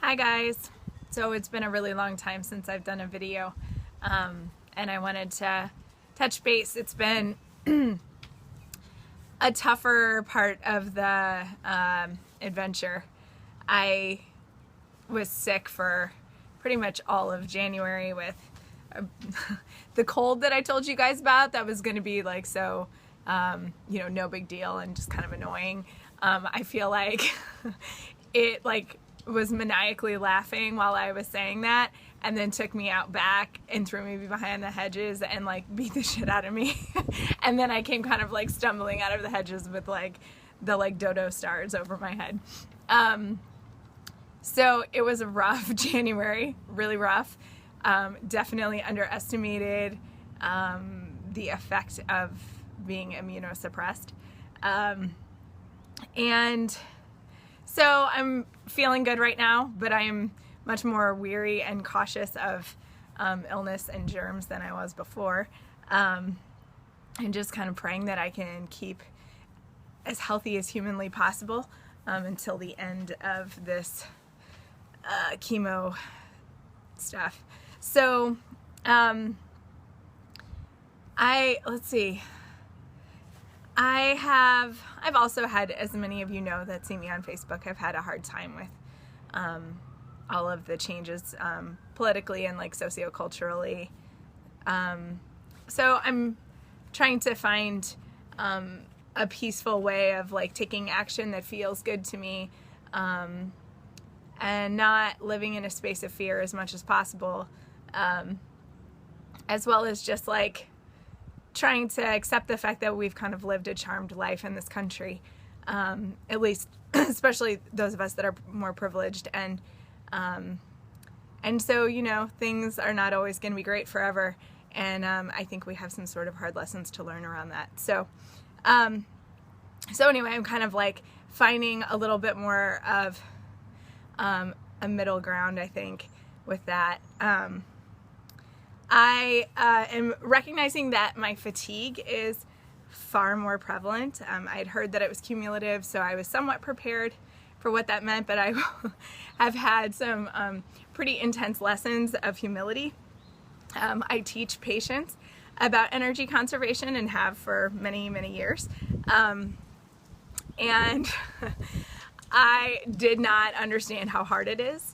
Hi guys! So it's been a really long time since I've done a video, and I wanted to touch base. It's been a tougher part of the adventure. I was sick for pretty much all of January with the cold that I told you guys about. That was going to be like so, no big deal and just kind of annoying. I feel like it was maniacally laughing while I was saying that, and then took me out back and threw me behind the hedges and beat the shit out of me. And then I came kind of stumbling out of the hedges with the dodo stars over my head. So it was a rough January, really rough. Definitely underestimated the effect of being immunosuppressed. And so I'm feeling good right now, but I'm much more weary and cautious of illness and germs than I was before. And just kind of praying that I can keep as healthy as humanly possible until the end of this chemo stuff. So let's see. I've also had, as many of you know that see me on Facebook, I've had a hard time with all of the changes politically and socioculturally. So I'm trying to find a peaceful way of taking action that feels good to me, and not living in a space of fear as much as possible, as well as just trying to accept the fact that we've kind of lived a charmed life in this country, at least, especially those of us that are more privileged, and so things are not always going to be great forever, and I think we have some sort of hard lessons to learn around that. So anyway, I'm kind of finding a little bit more of a middle ground, I think, with that. I am recognizing that my fatigue is far more prevalent. I had heard that it was cumulative, so I was somewhat prepared for what that meant, but I have had some pretty intense lessons of humility. I teach patients about energy conservation and have for many, many years. And I did not understand how hard it is.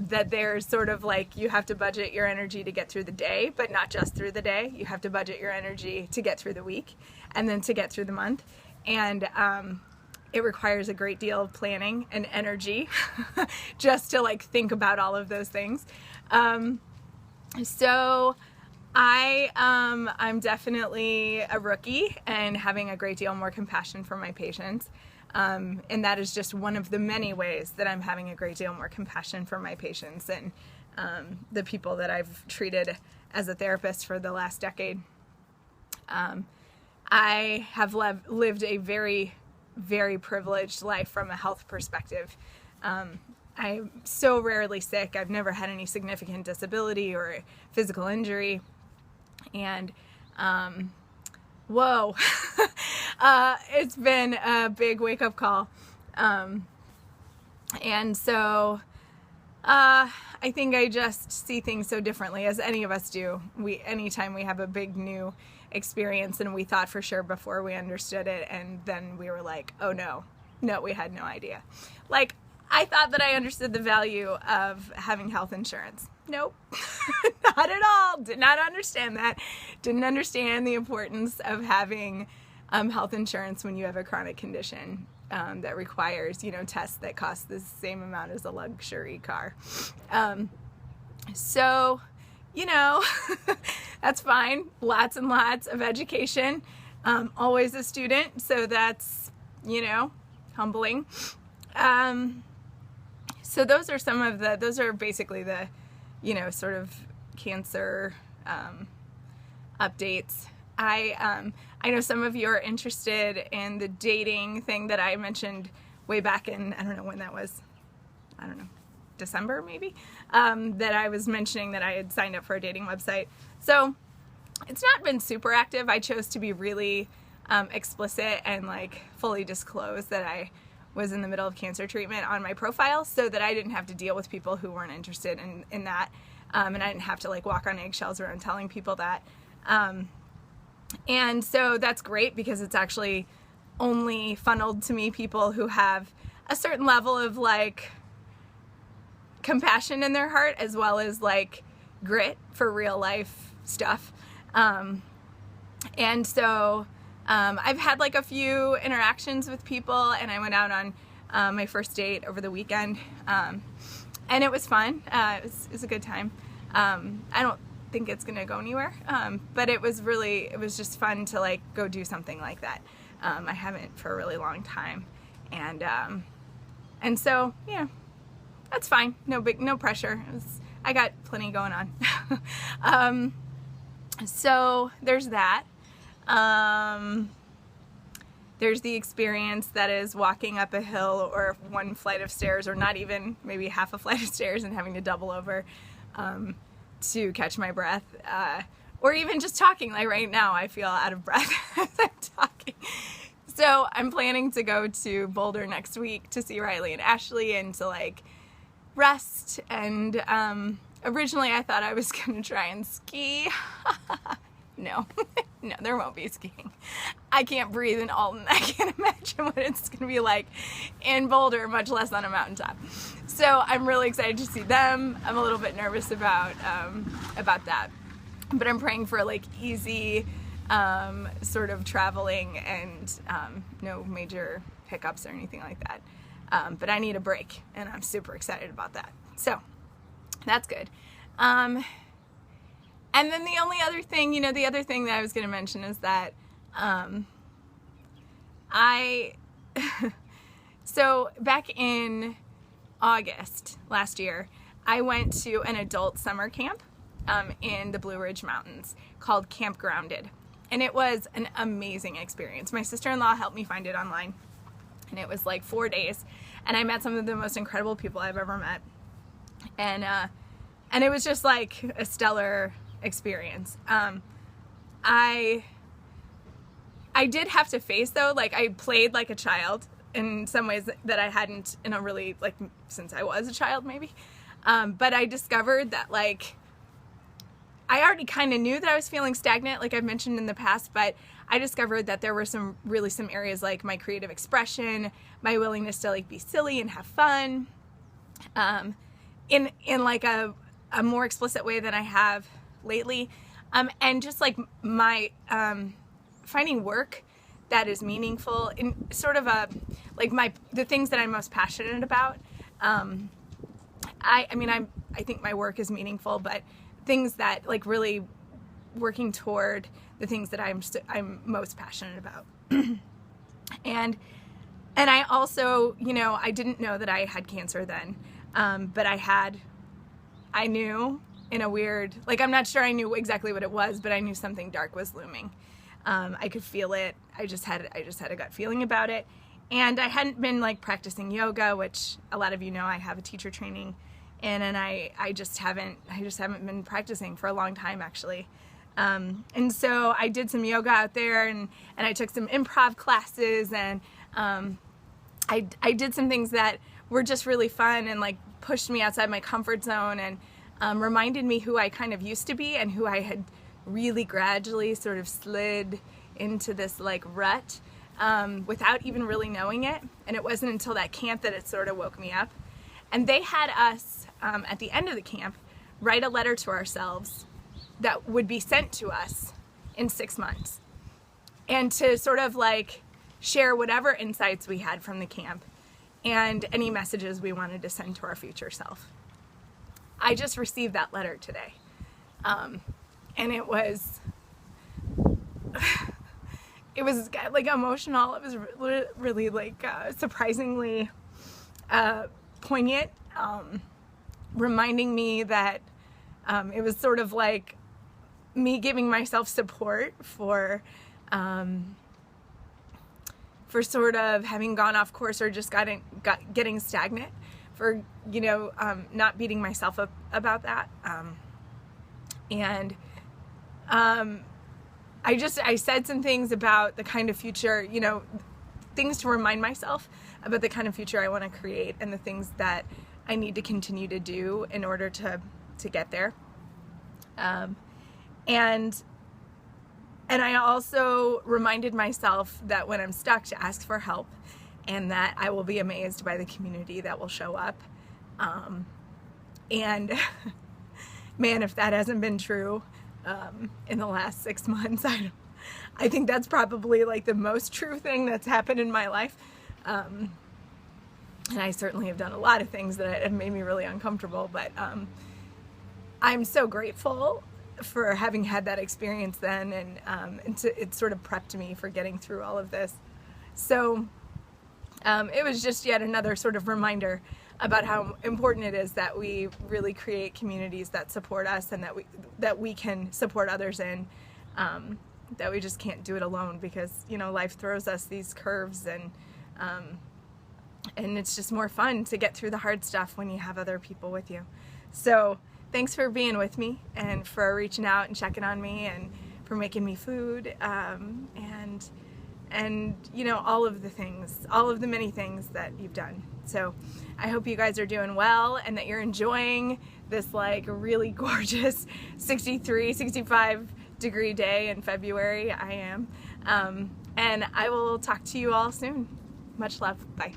That there's sort of you have to budget your energy to get through the day, but not just through the day. You have to budget your energy to get through the week and then to get through the month. And it requires a great deal of planning and energy just to think about all of those things. So I'm definitely a rookie and having a great deal more compassion for my patients. And that is just one of the many ways that I'm having a great deal more compassion for my patients and the people that I've treated as a therapist for the last decade. I have lived a very, very privileged life from a health perspective. I'm so rarely sick. I've never had any significant disability or physical injury. And whoa, it's been a big wake-up call. And so I think I just see things so differently, as any of us do. Anytime we have a big new experience and we thought for sure before we understood it, and then we were like, oh no, we had no idea. I thought that I understood the value of having health insurance. Nope, not at all. Did not understand that. Didn't understand the importance of having health insurance when you have a chronic condition that requires, tests that cost the same amount as a luxury car. So, that's fine. Lots and lots of education. Always a student, so that's, humbling. So those are basically the, sort of cancer updates. I know some of you are interested in the dating thing that I mentioned way back in, I don't know when that was, December maybe, that I was mentioning that I had signed up for a dating website. So it's not been super active. I chose to be really explicit and fully disclose that I was in the middle of cancer treatment on my profile so that I didn't have to deal with people who weren't interested in that. And I didn't have to like walk on eggshells around telling people that. And so that's great because it's actually only funneled to me people who have a certain level of like compassion in their heart as well as like grit for real life stuff. And so I've had like a few interactions with people, and I went out on my first date over the weekend, and it was fun. It was a good time. I don't think it's gonna go anywhere, but it was just fun to like go do something like that. I haven't for a really long time, and so yeah, that's fine. No pressure. I got plenty going on. So there's that. There's the experience that is walking up a hill or one flight of stairs, or not even, maybe half a flight of stairs, and having to double over to catch my breath, or even just talking. Like right now I feel out of breath as I'm talking. So I'm planning to go to Boulder next week to see Riley and Ashley and to like rest, and originally I thought I was gonna try and ski. No, there won't be skiing. I can't breathe in Alton. I can't imagine what it's gonna be like in Boulder, much less on a mountaintop. So I'm really excited to see them. I'm a little bit nervous about that, but I'm praying for like easy sort of traveling and no major hiccups or anything like that. But I need a break, and I'm super excited about that. So that's good. And then the only other thing, the other thing that I was going to mention is that so back in August last year, I went to an adult summer camp in the Blue Ridge Mountains called Camp Grounded. And it was an amazing experience. My sister-in-law helped me find it online. And it was like 4 days. And I met some of the most incredible people I've ever met. And it was just like a stellar experience. I did have to face, though, like I played like a child in some ways that I hadn't in a really, like, since I was a child maybe. But I discovered that like I already kind of knew that I was feeling stagnant, like I've mentioned in the past, but I discovered that there were some areas like my creative expression, my willingness to like be silly and have fun, in like a more explicit way than I have lately, and just like my finding work that is meaningful in sort of the things that I'm most passionate about. I think my work is meaningful, but things that like really working toward the things that I'm most passionate about. and I also, I didn't know that I had cancer then, but I knew in a weird, like, I'm not sure I knew exactly what it was, but I knew something dark was looming. I could feel it. I just had a gut feeling about it. And I hadn't been like practicing yoga, which a lot of I have a teacher training in, and I just haven't been practicing for a long time, actually. And so I did some yoga out there, and I took some improv classes, and I did some things that were just really fun and like pushed me outside my comfort zone, and reminded me who I kind of used to be and who I had really gradually sort of slid into this like rut without even really knowing it. And it wasn't until that camp that it sort of woke me up. And they had us at the end of the camp write a letter to ourselves that would be sent to us in 6 months, and to sort of like share whatever insights we had from the camp and any messages we wanted to send to our future self. I just received that letter today, and it was like emotional. It was really like surprisingly poignant, reminding me that it was sort of like me giving myself support for sort of having gone off course or just getting stagnant, for not beating myself up about that, and I said some things about the kind of future, things to remind myself about the kind of future I want to create and the things that I need to continue to do in order to get there. And I also reminded myself that when I'm stuck, to ask for help, and that I will be amazed by the community that will show up. And man, if that hasn't been true in the last 6 months, I think that's probably like the most true thing that's happened in my life. And I certainly have done a lot of things that have made me really uncomfortable, but I'm so grateful for having had that experience then, and it sort of prepped me for getting through all of this. So it was just yet another sort of reminder about how important it is that we really create communities that support us, and that we can support others in, that we just can't do it alone, because, you know, life throws us these curves, and it's just more fun to get through the hard stuff when you have other people with you. So thanks for being with me, and for reaching out and checking on me, and for making me food, and you know, all of the things, all of the many things that you've done. So I hope you guys are doing well, and that you're enjoying this like really gorgeous 63, 65 degree day in February. I am. And I will talk to you all soon. Much love. Bye.